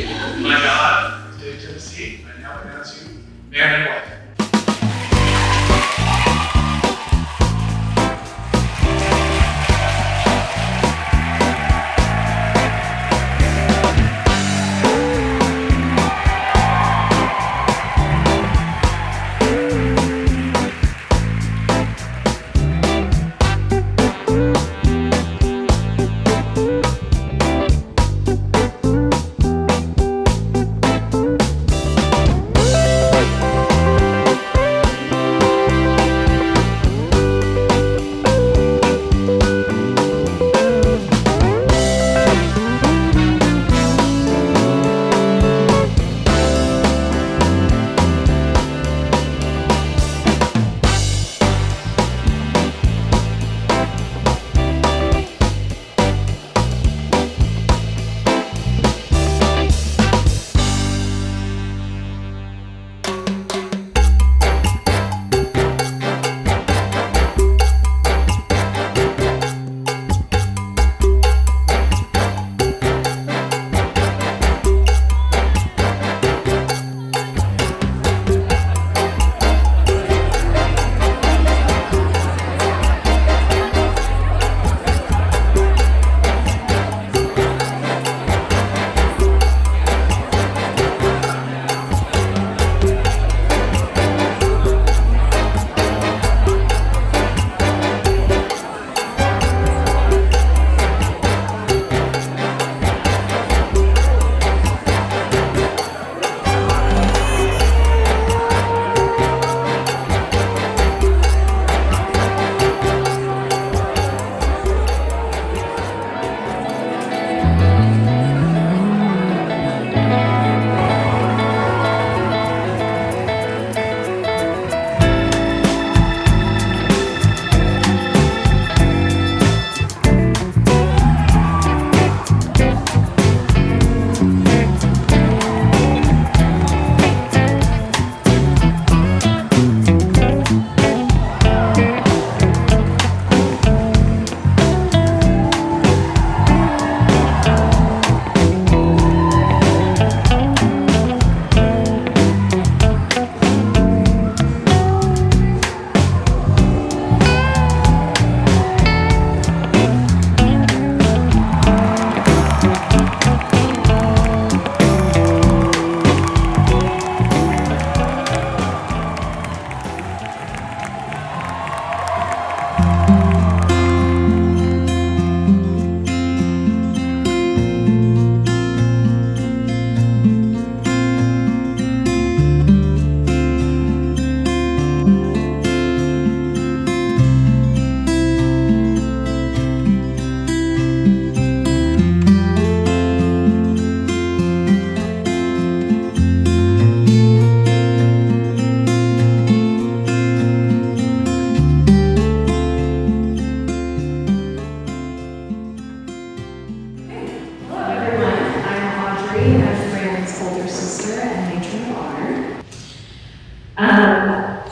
My God, take to the seat. I now announce you man and wife.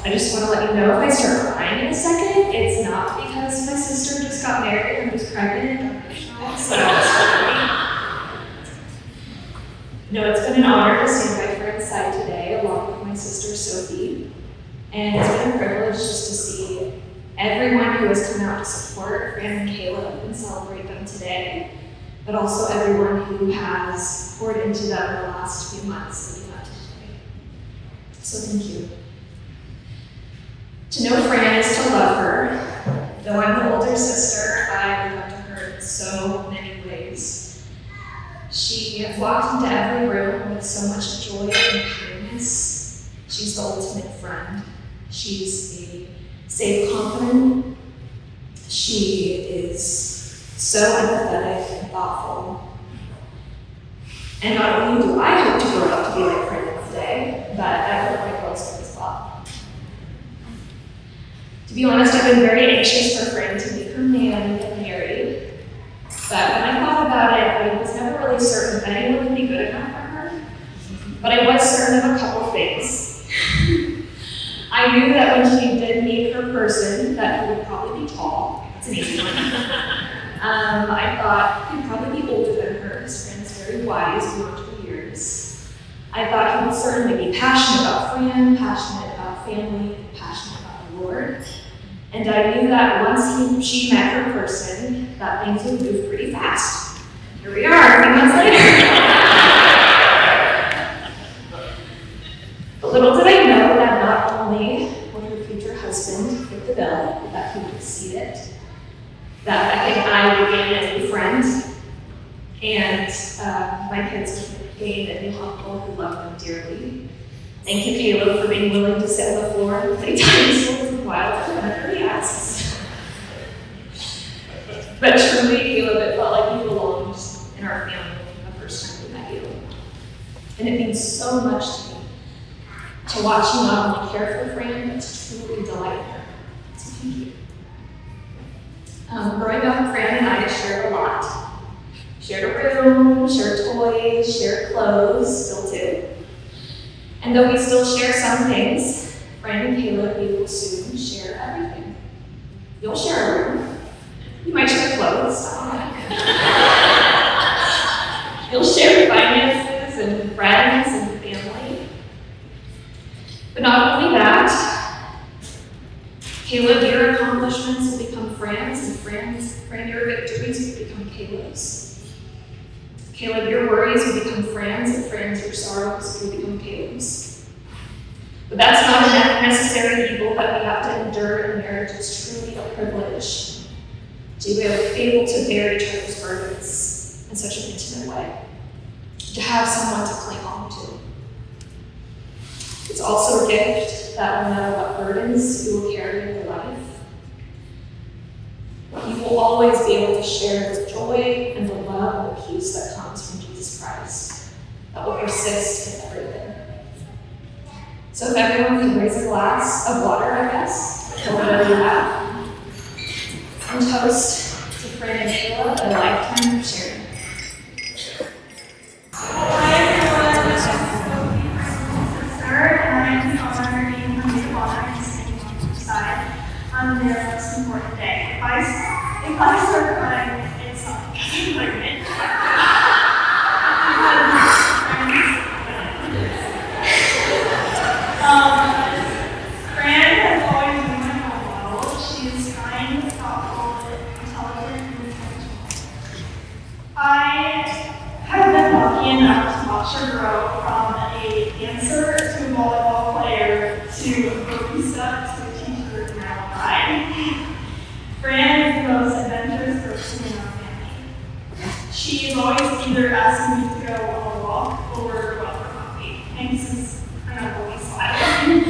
I just want to let you know if I start crying in a second, it's not because my sister just got married and was pregnant. No, it's been an honor to stand by Fran's side today, along with my sister Sophie. And it's been a privilege just to see everyone who has come out to support Fran and Caleb and celebrate them today, but also everyone who has poured into them the last few months leading up to today. So thank you. To know Fran is to love her. Though I'm the older sister, I look up to her in so many ways. She walked into every room with so much joy and kindness. She's the ultimate friend. She's a safe confidant. She is so empathetic and thoughtful. And not only do I hope to grow up to be like Fran today, but I hope my girls do as well. To be honest, I've been very anxious for Fran to meet her man and get married. But when I thought about it, I was never really certain if anyone would be good enough for her. But I was certain of a couple things. I knew that when she did meet her person, that he would probably be tall. It's an easy one. I thought he'd probably be older than her, because Fran is very wise beyond her years. I thought he would certainly be passionate about Fran, passionate about family, passionate about the Lord. And I knew that once she met her person, that things would move pretty fast. Here we are, a few months later. But little did I know that not only would her future husband fit the bill, but that he would exceed it, that Becky and I would gain a new friend, and my kids would gain a new uncle who loved them dearly. Thank you, Caleb, for being willing to sit on the floor and play dinosaurs with wild whenever he asks. But truly, Caleb, it felt like you belonged in our family the first time we met you. And it means so much to me to watch you not only care for Fran, but to truly delight in her. So thank you. Growing up, Fran and I shared a lot. Shared a room, shared toys, shared clothes, still do. And though we still share some things, Fran and Caleb, you will soon share everything. You'll share a room. You might share clothes. You'll share finances and friends and family. But not only that, Caleb, your accomplishments will become Fran's, and Fran, your victories will become Caleb's. Caleb, your worries will become Fran's, and Fran's, your sorrows will become Caleb's. But that's not a necessary evil that we have to endure in marriage. It's truly a privilege to be able to bear each other's burdens in such an intimate way, to have someone to cling on to. It's also a gift that no matter what burdens you will carry in your life, you will always be able to share the joy and the love and the peace that comes from Jesus Christ, that will persist in everything. So if everyone can raise a glass of water, I guess, or whatever you have, and toast to Fran and Caleb a lifetime of sharing. Hi everyone, sister, and I'm honored being on the water and sitting on each side on their most important day. If I start crying, it's not because I'm pregnant. Fran has always been my role model. She is kind, thoughtful, intelligent, and intentional. I have been lucky enough to watch her grow from a dancer to a volleyball player to a barista to a teacher to now a bride. Fran is the most adventurous person in our family. She is always either asking me to go on a walk or go out for coffee. And since I'm not always smiling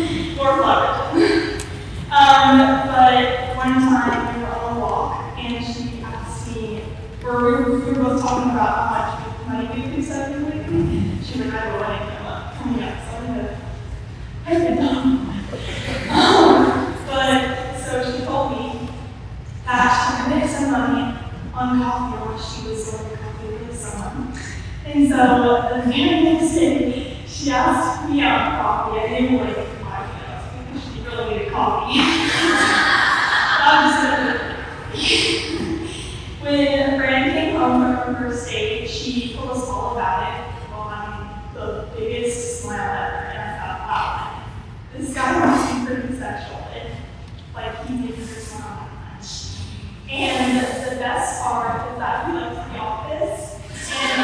or flirting. But one time we were on a walk and she asked me, or we were both talking about how much money we could save lately. She was like, I have a wedding coming up, so I'm gonna I've been dumb. But so she told me that she could make some money on coffee while she was going to coffee with someone. And so the very next day, she asked me out for coffee. I didn't really think why she asked me because she really needed coffee. When Fran came home from her first date, she told us all about it on the biggest smile ever. And I thought, wow, this guy must be pretty special. And like he did her smile that much. And the best part is that he left the office and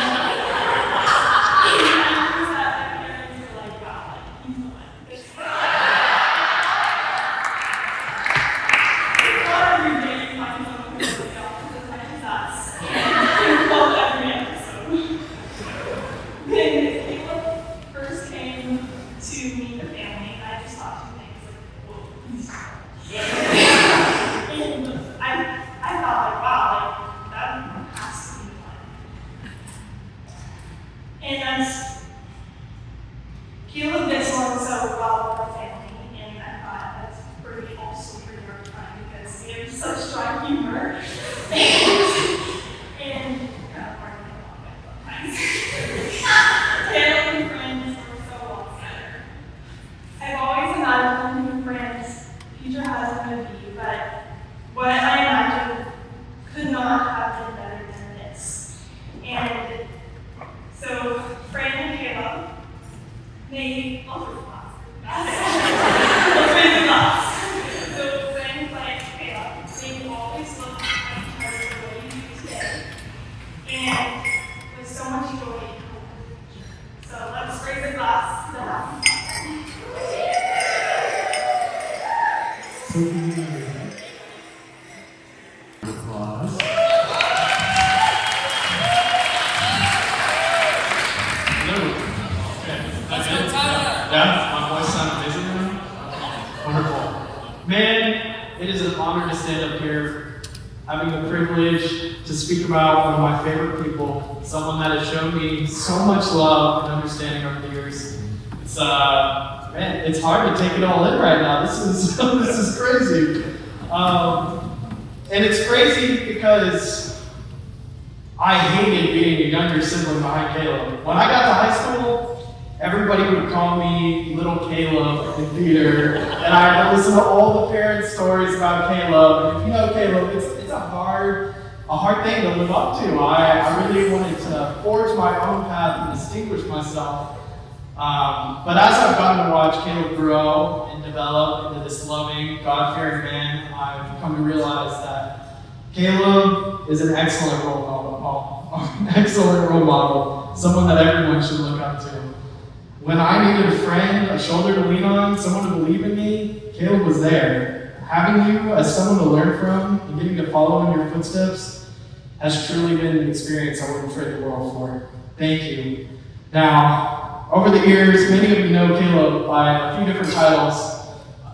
made both of us. Let's raise a glass. So friends like Kayla, they always look at each other the way you do today, and with so much joy. So let's raise a glass to the happy Applause. Let's go, Tyler! Yeah, my voice sound amazing now? Wonderful. Man, it is an honor to stand up here, having the privilege to speak about one of my favorite people, someone that has shown me so much love and understanding over the years. Man, it's hard to take it all in right now. This is crazy. And it's crazy because I hated being a younger sibling behind Caleb. When I got to high school, everybody would call me Little Caleb in theater, and I would listen to all the parents' stories about Caleb. And if you know Caleb, it's a hard thing to live up to. I really wanted to forge my own path and distinguish myself. But as I've gotten to watch Caleb grow and develop into this loving, God-fearing man, I've come to realize that Caleb is an excellent role model, someone that everyone should look up to. When I needed a friend, a shoulder to lean on, someone to believe in me, Caleb was there. Having you as someone to learn from and getting to follow in your footsteps has truly been an experience I wouldn't trade the world for. Thank you. Now, over the years, many of you know Caleb by a few different titles: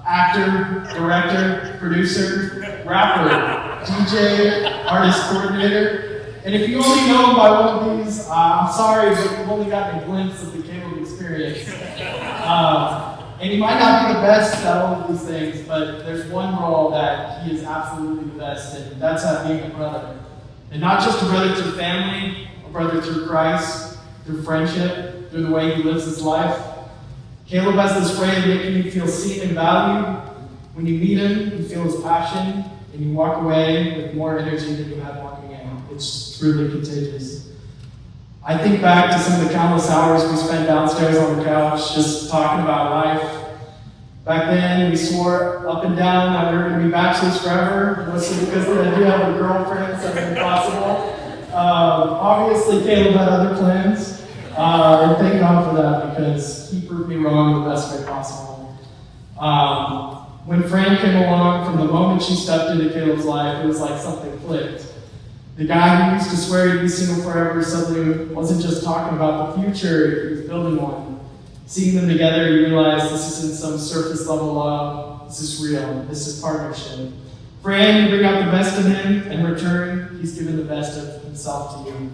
actor, director, producer, rapper, DJ, artist coordinator. And if you only know him by one of these, I'm sorry, but you've only gotten a glimpse of the Caleb experience. And he might not be the best at all of these things, but there's one role that he is absolutely the best in, and that's at being a brother. And not just a brother through family, a brother through Christ, through friendship, through the way he lives his life. Caleb has this way of making you feel seen and valued. When you meet him, you feel his passion, and you walk away with more energy than you had walking in. It's truly contagious. I think back to some of the countless hours we spent downstairs on the couch just talking about life. Back then, we swore up and down that we were going to be bachelors forever, mostly because the idea of a girlfriend seemed impossible. Obviously, Caleb had other plans, and thank God for that because he proved me wrong the best way possible. When Fran came along, from the moment she stepped into Caleb's life, it was like something clicked. The guy who used to swear he'd be single forever suddenly wasn't just talking about the future, he was building one. Seeing them together, you realize this isn't some surface level love, this is real, this is partnership. Fran, you bring out the best in him, in return, he's given the best of himself to you.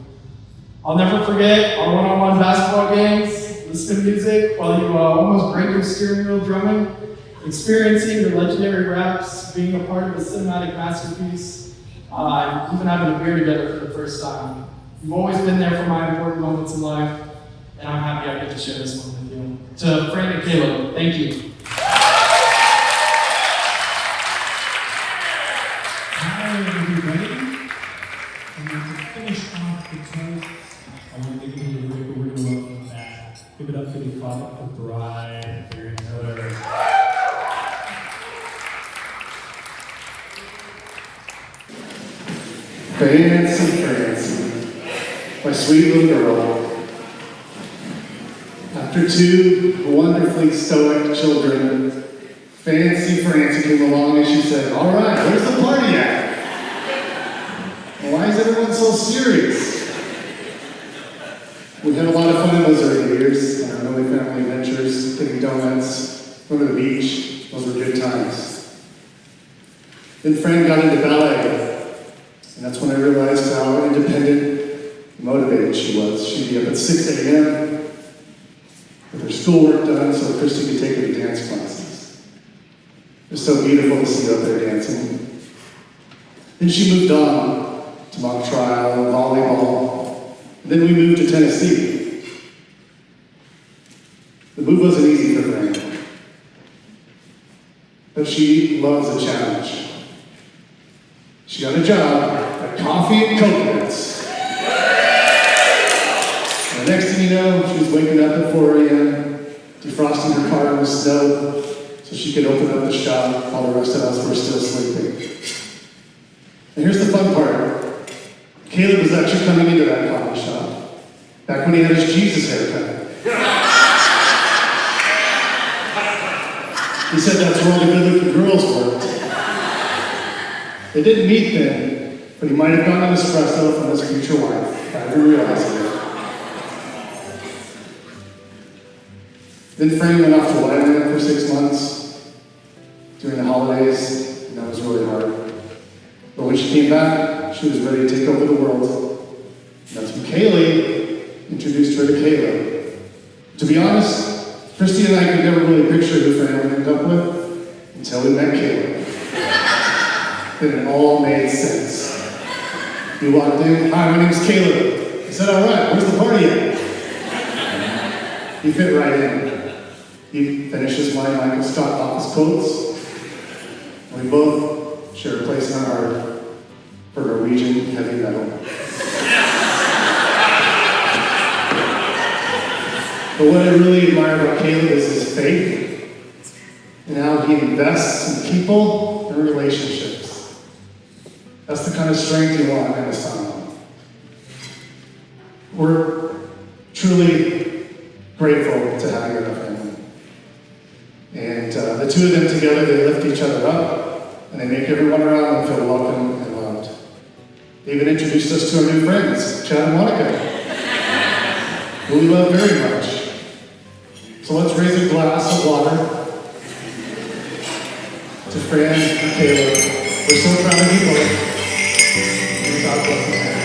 I'll never forget our one-on-one basketball games, listening to music while you almost break your steering wheel drumming, experiencing your legendary raps, being a part of a cinematic masterpiece, even having a beer together for the first time. You've always been there for my important moments in life, and I'm happy I get to share this one with you. To Fran and Caleb, thank you. Hi, everybody. And to finish off the toast, I want to give you a real welcome back. Give it up for the father, the bride, for your another. Fancy, my sweet little girl. After two wonderfully stoic children, Fancy Francie came along and she said, "All right, where's the party at? Why is everyone so serious?" We had a lot of fun in those early years, early family adventures, getting donuts, going to the beach. Those were good times. Then Fran got into ballet. And that's when I realized how independent, motivated she was. She'd be up at 6 a.m. with her schoolwork done so Christy could take her to dance classes. It was so beautiful to see her up there dancing. Then she moved on to mock trial and volleyball. And then we moved to Tennessee. The move wasn't easy for Fran. But she loves a challenge. She got a job at Coffee and Coconuts. And the next thing you know, she was waking up at 4 a.m., defrosting her car in the snow so she could open up the shop while the rest of us were still sleeping. And here's the fun part. Caleb was actually coming into that coffee shop back when he had his Jesus haircut. He said that's where all the good-looking girls worked. They didn't meet then, but he might have gotten an espresso from his future wife. I didn't realize it. Then Fran went off to Wyoming for 6 months during the holidays, and that was really hard. But when she came back, she was ready to take over the world. And that's when Kaylee introduced her to Caleb. To be honest, Christy and I could never really picture who Fran would end up with until we met Caleb. Then it all made sense. We walked in, "Hi, my name's Caleb." He said, "All right, where's the party at?" He fit right in. He finished his wine Michael Scott office quotes. And we both share a place in our heart for Norwegian heavy metal. But what I really admire about Caleb is his faith and how he invests in people and relationships. That's the kind of strength you want in a son. We're truly grateful to have you in our family. And the two of them together, they lift each other up, and they make everyone around them feel welcome and loved. They even introduced us to our new friends, Chad and Monica, who we love very much. So let's raise a glass of water to Fran and Caleb. We're so proud of you both. And God bless you.